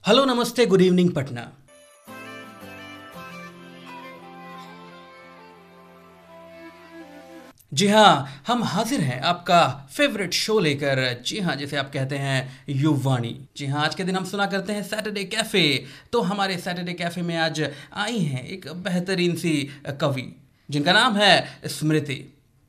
Hello नमस्ते good evening Patna. जी हाँ, हम हाजिर हैं आपका फेवरेट शो लेकर। जी हाँ, जिसे आप कहते हैं युववाणी। जी हाँ, आज के दिन हम सुना करते हैं सैटरडे कैफे। तो हमारे सैटरडे कैफे में आज आई हैं एक बेहतरीन सी कवि जिनका नाम है स्मृति।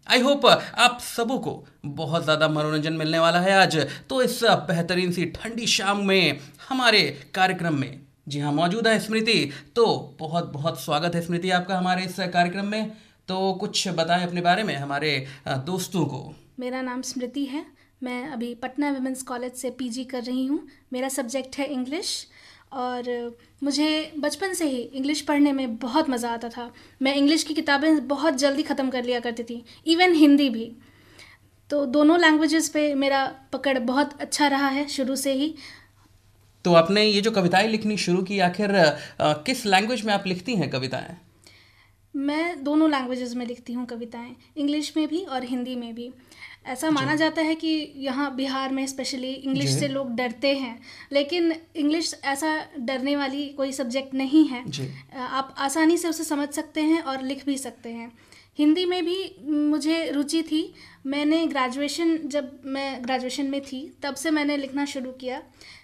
आई होप आप सबों को बहुत ज़्यादा मनोरंजन मिलने वाला है आज। तो इस बेहतरीन सी ठंडी शाम में हमारे कार्यक्रम में जी हाँ मौजूद है स्मृति। तो बहुत बहुत स्वागत है स्मृति आपका हमारे इस कार्यक्रम में। तो कुछ बताएं अपने बारे में हमारे दोस्तों को। मेरा नाम स्मृति है। मैं अभी पटना विमेंस कॉलेज से पीजी कर रही हूँ। मेरा सब्जेक्ट है इंग्लिश और मुझे बचपन से ही इंग्लिश पढ़ने में बहुत मज़ा आता था। मैं इंग्लिश की किताबें बहुत जल्दी ख़त्म कर लिया करती थी, इवन हिंदी भी। तो दोनों लैंग्वेजेस पे मेरा पकड़ बहुत अच्छा रहा है शुरू से ही। तो आपने ये जो कविताएं लिखनी शुरू की, आखिर किस लैंग्वेज में आप लिखती हैं कविताएं? मैं दोनों लैंग्वेजेस में लिखती हूँ कविताएं, इंग्लिश में भी और हिंदी में भी। ऐसा जी माना जाता है कि यहाँ बिहार में स्पेशली इंग्लिश जी से लोग डरते हैं, लेकिन इंग्लिश ऐसा डरने वाली कोई सब्जेक्ट नहीं है। जी आप आसानी से उसे समझ सकते हैं और लिख भी सकते हैं। हिंदी में भी मुझे रुचि थी। मैंने जब मैं ग्रेजुएशन में थी तब से मैंने लिखना शुरू किया।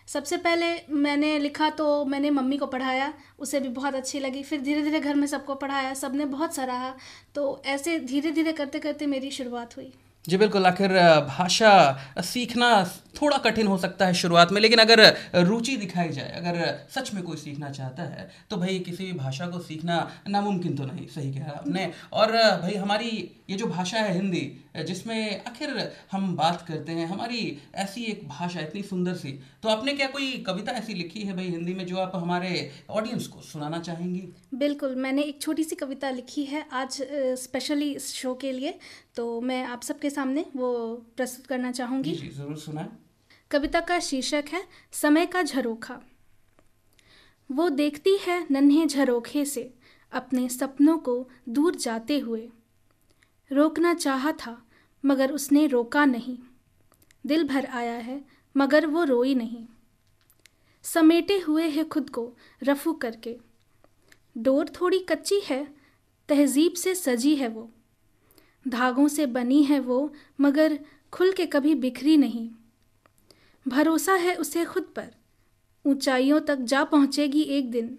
सबसे पहले मैंने लिखा तो मैंने मम्मी को पढ़ाया, उसे भी बहुत अच्छी लगी। फिर धीरे धीरे घर में सबको पढ़ाया, सबने बहुत सराहा। तो ऐसे धीरे धीरे करते करते मेरी शुरुआत हुई। जी बिल्कुल। आखिर भाषा सीखना थोड़ा कठिन हो सकता है शुरुआत में, लेकिन अगर रुचि दिखाई जाए, अगर सच में कोई सीखना चाहता है तो भाई किसी भी भाषा को सीखना नामुमकिन तो नहीं। सही कहा आपने। और भाई हमारी ये जो भाषा है हिंदी, जिसमें आखिर हम बात करते हैं, हमारी ऐसी एक भाषा इतनी सुंदर सी। तो आपने क्या कोई कविता ऐसी लिखी है भाई हिंदी में जो आप हमारे ऑडियंस को सुनाना चाहेंगी? बिल्कुल, मैंने एक छोटी सी कविता लिखी है आज स्पेशली इस शो के लिए। तो मैं आप सबके सामने वो प्रस्तुत करना जी चाहूँगी। जी ज़रूर सुनाएं। कविता का शीर्षक है समय का झरोखा। वो देखती है नन्हे झरोखे से अपने सपनों को दूर जाते हुए। रोकना चाहा था मगर उसने रोका नहीं। दिल भर आया है मगर वो रोई नहीं। समेटे हुए है खुद को रफू करके। डोर थोड़ी कच्ची है, तहजीब से सजी है वो। धागों से बनी है वो मगर खुल के कभी बिखरी नहीं। भरोसा है उसे खुद पर, ऊंचाइयों तक जा पहुंचेगी एक दिन।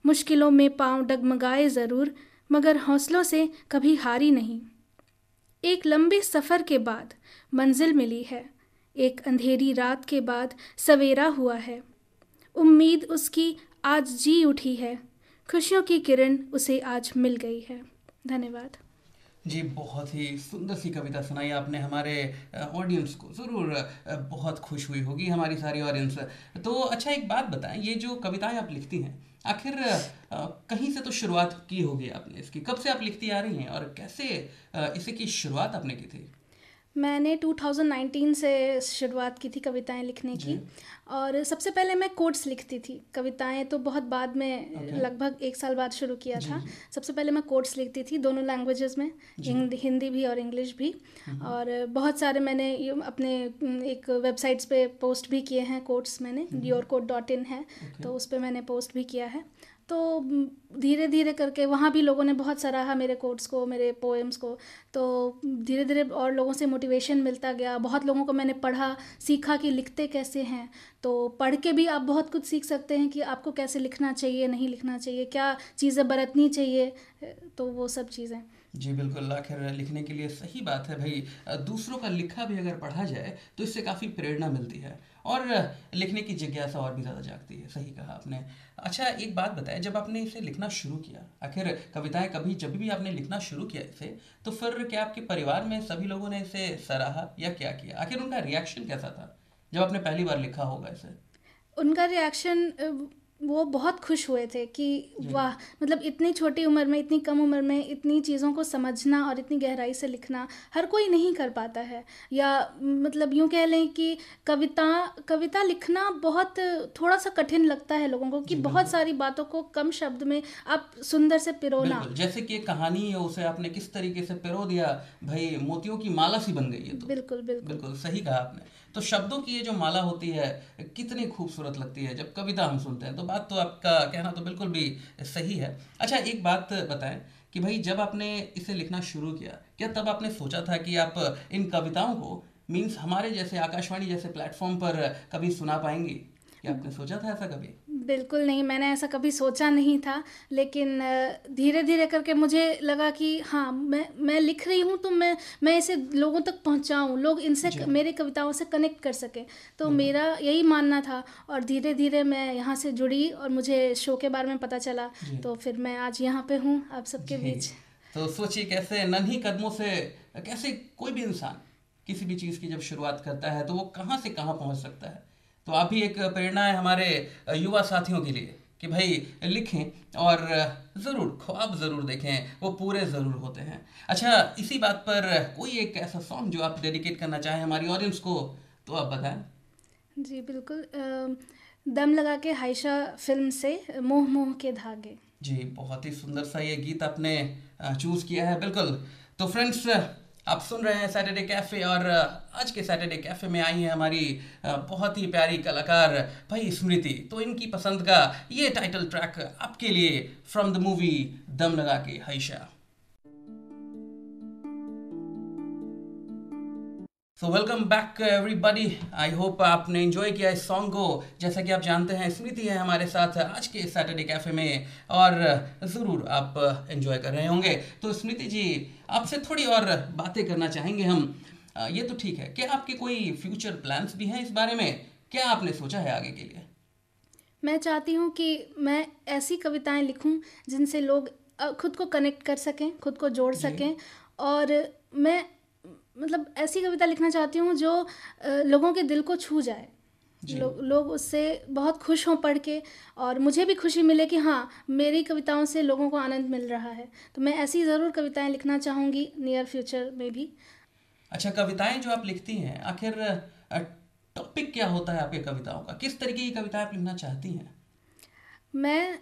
मुश्किलों में पांव डगमगाए ज़रूर मगर हौसलों से कभी हारी नहीं। एक लंबे सफ़र के बाद मंजिल मिली है, एक अंधेरी रात के बाद सवेरा हुआ है। उम्मीद उसकी आज जी उठी है, खुशियों की किरण उसे आज मिल गई है। धन्यवाद। जी बहुत ही सुंदर सी कविता सुनाई आपने हमारे ऑडियंस को। ज़रूर बहुत खुश हुई होगी हमारी सारी ऑडियंस। तो अच्छा एक बात बताएं, ये जो कविताएं आप लिखती हैं आखिर कहीं से तो शुरुआत की होगी आपने इसकी। कब से आप लिखती आ रही हैं और कैसे इसे की शुरुआत आपने की थी? मैंने 2019 से शुरुआत की थी कविताएं लिखने जी की। और सबसे पहले मैं कोट्स लिखती थी, कविताएं तो बहुत बाद में, ओके। लगभग एक साल बाद शुरू किया जी था। जी सबसे पहले मैं कोट्स लिखती थी दोनों लैंग्वेजेस में, जी हिंदी भी और इंग्लिश भी। हम्म, और बहुत सारे मैंने अपने एक वेबसाइट्स पे पोस्ट भी किए हैं कोट्स। मैंने yourquote.in है, ओके। तो उस पर मैंने पोस्ट भी किया है। तो धीरे धीरे करके वहाँ भी लोगों ने बहुत सराहा मेरे कोट्स को, मेरे पोएम्स को। तो धीरे धीरे और लोगों से मोटिवेशन मिलता गया। बहुत लोगों को मैंने पढ़ा, सीखा कि लिखते कैसे हैं। तो पढ़ के भी आप बहुत कुछ सीख सकते हैं कि आपको कैसे लिखना चाहिए, नहीं लिखना चाहिए, क्या चीज़ें बरतनी चाहिए। तो वो सब चीज़ें। जी बिल्कुल। आखिर लिखने के लिए सही बात है भाई, दूसरों का लिखा भी अगर पढ़ा जाए तो इससे काफ़ी प्रेरणा मिलती है और लिखने की जिज्ञासा और भी ज़्यादा जागती है। सही कहा आपने। अच्छा एक बात बताएं, जब आपने इसे लिखना शुरू किया, आखिर कविताएं कभी जब भी आपने लिखना शुरू किया इसे, तो फिर क्या आपके परिवार में सभी लोगों ने इसे सराहा या क्या किया? आखिर उनका रिएक्शन कैसा था जब आपने पहली बार लिखा होगा इसे? उनका रिएक्शन वो बहुत खुश हुए थे कि वाह, मतलब इतनी छोटी उम्र में, इतनी कम उम्र में इतनी चीज़ों को समझना और इतनी गहराई से लिखना हर कोई नहीं कर पाता है। या मतलब यूँ कह लें कि कविता कविता लिखना बहुत थोड़ा सा कठिन लगता है लोगों को, कि जी बहुत बिल्कुल सारी बातों को कम शब्द में आप सुंदर से पिरोना। बिल्कुल। जैसे कि एक कहानी है, उसे आपने किस तरीके से पिरो दिया, भाई मोतियों की माला सी बन गई है। तो बिल्कुल बिल्कुल। बिल्कुल सही कहा आपने। तो शब्दों की ये जो माला होती है कितनी खूबसूरत लगती है जब कविता हम सुनते हैं। तो बात तो आपका कहना तो बिल्कुल भी सही है। अच्छा, एक बात बताएं कि भाई जब आपने इसे लिखना शुरू किया, क्या तब आपने सोचा था कि आप इन कविताओं को मीन्स हमारे जैसे आकाशवाणी जैसे प्लेटफॉर्म पर कभी सुना पाएंगे? क्या आपने सोचा था ऐसा कभी? बिल्कुल नहीं, मैंने ऐसा कभी सोचा नहीं था। लेकिन धीरे धीरे करके मुझे लगा कि हाँ, मैं लिख रही हूँ तो मैं इसे लोगों तक पहुँचाऊँ, लोग इनसे जी मेरे कविताओं से कनेक्ट कर सकें। तो बिल्कुल। मेरा यही मानना था। और धीरे धीरे मैं यहाँ से जुड़ी और मुझे शो के बारे में पता चला। जी तो फिर मैं आज यहाँ पे हूँ आप सबके जी। बीच। तो सोचिए कैसे नन्ही कदमों से कैसे कोई भी इंसान किसी भी चीज़ की जब शुरुआत करता है तो वो कहाँ से कहाँ पहुँच सकता है। तो आप भी एक प्रेरणा है हमारे युवा साथियों के लिए कि भाई लिखें और ज़रूर ख्वाब ज़रूर देखें, वो पूरे ज़रूर होते हैं। अच्छा, इसी बात पर कोई एक ऐसा सॉन्ग जो आप डेडिकेट करना चाहें हमारी ऑडियंस को, तो आप बताएं। जी बिल्कुल। दम लगा के हाइशा फिल्म से मोह मोह के धागे। जी, बहुत ही सुंदर सा ये गीत आपने चूज़ किया है। बिल्कुल। तो फ्रेंड्स, आप सुन रहे हैं सैटरडे कैफ़े और आज के सैटरडे कैफ़े में आई है हमारी बहुत ही प्यारी कलाकार भाई स्मृति। तो इनकी पसंद का ये टाइटल ट्रैक आपके लिए from the movie Dum Laga Ke Haisha. So welcome back everybody. I hope आपने एंजॉय किया इस सॉन्ग को। जैसा कि आप जानते हैं स्मृति है हमारे साथ आज के सैटरडे कैफ़े में और ज़रूर आप एंजॉय कर रहे होंगे। तो स्मृति जी, आपसे थोड़ी और बातें करना चाहेंगे हम। ये तो ठीक है, क्या आपके कोई फ्यूचर प्लान्स भी हैं इस बारे में? क्या आपने सोचा है आगे के लिए? मैं चाहती हूँ कि मैं ऐसी कविताएं लिखूं जिनसे लोग खुद को कनेक्ट कर सकें, खुद को जोड़ जी सकें। और मैं मतलब ऐसी कविता लिखना चाहती हूँ जो लोगों के दिल को छू जाए। जी। लोग उससे बहुत खुश हों पढ़ के, और मुझे भी खुशी मिले कि हाँ, मेरी कविताओं से लोगों को आनंद मिल रहा है। तो मैं ऐसी ज़रूर कविताएं लिखना चाहूँगी नियर फ्यूचर में भी। अच्छा, कविताएं जो आप लिखती हैं आखिर टॉपिक क्या होता है आपकी कविताओं का? किस तरीके की कविताएं आप लिखना चाहती हैं? मैं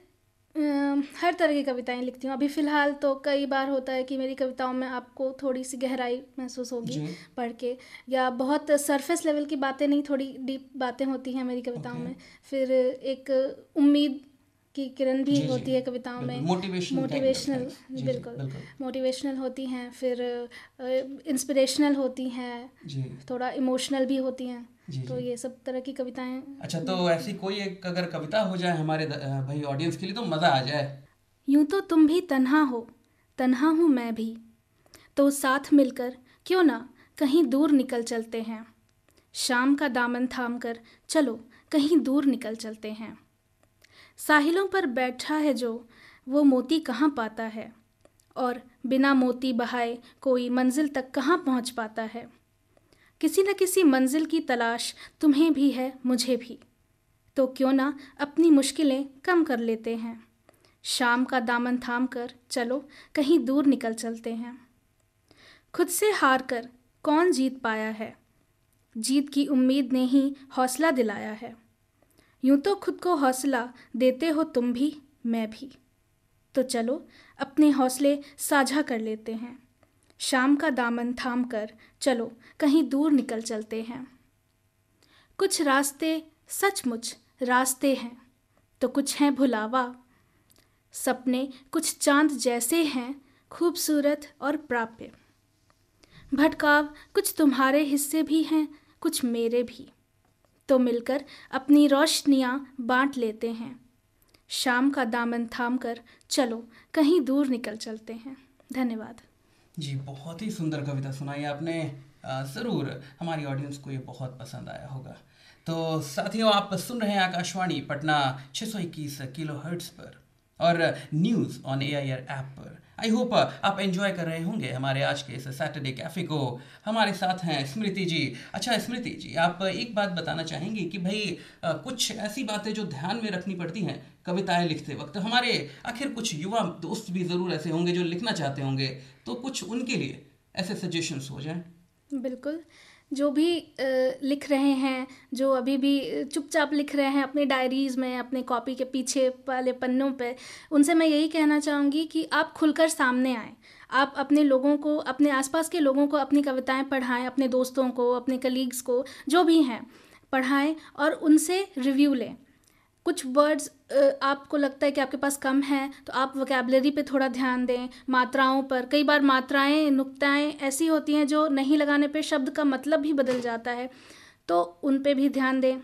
हर तरह की कविताएं लिखती हूँ। अभी फ़िलहाल तो कई बार होता है कि मेरी कविताओं में आपको थोड़ी सी गहराई महसूस होगी जी। पढ़ के, या बहुत सरफेस लेवल की बातें नहीं, थोड़ी डीप बातें होती हैं मेरी कविताओं ओके। में। फिर एक उम्मीद की किरण भी जी, जी। होती है कविताओं बिल्कुल, में। Motivation kind of motivational, things. जी, जी, बिल्कुल, बिल्कुल। मोटिवेशनल होती हैं। फिर इंस्पिरेशनल होती हैं, जी, थोड़ा इमोशनल भी होती हैं। जी, तो जी। ये सब तरह की कविताएं अच्छा, तो मैं लिखती ऐसी हूँ। कोई एक अगर कविता हो जाए हमारे भाई ऑडियंस के लिए तो मज़ा आ जाए। यूं तो तुम भी तन्हा हो, तन्हा हूँ मैं भी, तो साथ मिलकर क्यों ना कहीं दूर निकल चलते हैं। शाम का दामन थाम कर चलो कहीं दूर निकल चलते हैं। साहिलों पर बैठा है जो, वो मोती कहाँ पाता है, और बिना मोती बहाए कोई मंजिल तक कहाँ पहुँच पाता है। किसी न किसी मंजिल की तलाश तुम्हें भी है, मुझे भी, तो क्यों ना अपनी मुश्किलें कम कर लेते हैं। शाम का दामन थाम कर चलो कहीं दूर निकल चलते हैं। खुद से हार कर कौन जीत पाया है, जीत की उम्मीद ने ही हौसला दिलाया है। यूं तो खुद को हौसला देते हो तुम भी, मैं भी, तो चलो अपने हौसले साझा कर लेते हैं। शाम का दामन थाम कर चलो कहीं दूर निकल चलते हैं। कुछ रास्ते सचमुच रास्ते हैं, तो कुछ हैं भुलावा। सपने कुछ चांद जैसे हैं, खूबसूरत और प्राप्य। भटकाव कुछ तुम्हारे हिस्से भी हैं, कुछ मेरे भी, तो मिलकर अपनी रोशनियां बांट लेते हैं। शाम का दामन थाम कर चलो कहीं दूर निकल चलते हैं। धन्यवाद। जी, बहुत ही सुंदर कविता सुनाई आपने। ज़रूर हमारी ऑडियंस को ये बहुत पसंद आया होगा। तो साथियों, आप सुन रहे हैं आकाशवाणी पटना 621 किलो हर्ट्स पर और न्यूज़ ऑन एआईआर ऐप पर। आई होप आप एंजॉय कर रहे होंगे हमारे आज के इस सैटरडे कैफे को। हमारे साथ हैं स्मृति जी। अच्छा स्मृति जी, आप एक बात बताना चाहेंगी कि भाई कुछ ऐसी बातें जो ध्यान में रखनी पड़ती हैं कविताएं लिखते वक्त, हमारे आखिर कुछ युवा दोस्त भी ज़रूर ऐसे होंगे जो लिखना चाहते होंगे, तो कुछ उनके लिए ऐसे सजेशंस हो जाएं। बिल्कुल। जो भी लिख रहे हैं, जो अभी भी चुपचाप लिख रहे हैं अपनी डायरीज़ में, अपने कॉपी के पीछे वाले पन्नों पे, उनसे मैं यही कहना चाहूँगी कि आप खुलकर सामने आएँ। आप अपने लोगों को, अपने आसपास के लोगों को अपनी कविताएं पढ़ाएं, अपने दोस्तों को, अपने कलीग्स को, जो भी हैं पढ़ाएं और उनसे रिव्यू लें। कुछ वर्ड्स आपको लगता है कि आपके पास कम है तो आप वोकैबुलरी पे थोड़ा ध्यान दें, मात्राओं पर। कई बार मात्राएं, नुक्ताएं ऐसी होती हैं जो नहीं लगाने पे शब्द का मतलब भी बदल जाता है, तो उन पे भी ध्यान दें।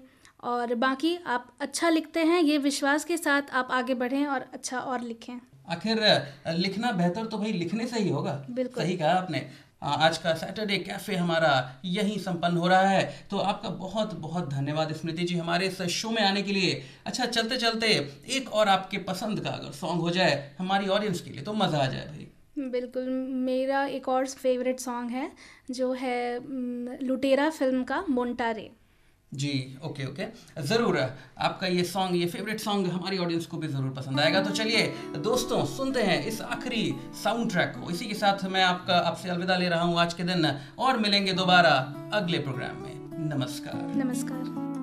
और बाकी आप अच्छा लिखते हैं, ये विश्वास के साथ आप आगे बढ़ें और अच्छा और लिखें। आखिर लिखना बेहतर तो भाई लिखने से ही होगा। बिल्कुल। सही कहा आपने। आज का सैटरडे कैफे हमारा यहीं संपन्न हो रहा है, तो आपका बहुत बहुत धन्यवाद स्मृति जी हमारे इस शो में आने के लिए। अच्छा चलते चलते एक और आपके पसंद का अगर सॉन्ग हो जाए हमारी ऑडियंस के लिए तो मज़ा आ जाए भाई। बिल्कुल। मेरा एक और फेवरेट सॉन्ग है जो है लुटेरा फिल्म का मोंटारे। जी ओके ओके, ज़रूर आपका ये सॉन्ग, ये फेवरेट सॉन्ग हमारी ऑडियंस को भी ज़रूर पसंद आएगा। तो चलिए दोस्तों सुनते हैं इस आखिरी साउंड ट्रैक को। इसी के साथ मैं आपसे अलविदा ले रहा हूँ आज के दिन, और मिलेंगे दोबारा अगले प्रोग्राम में। नमस्कार। नमस्कार।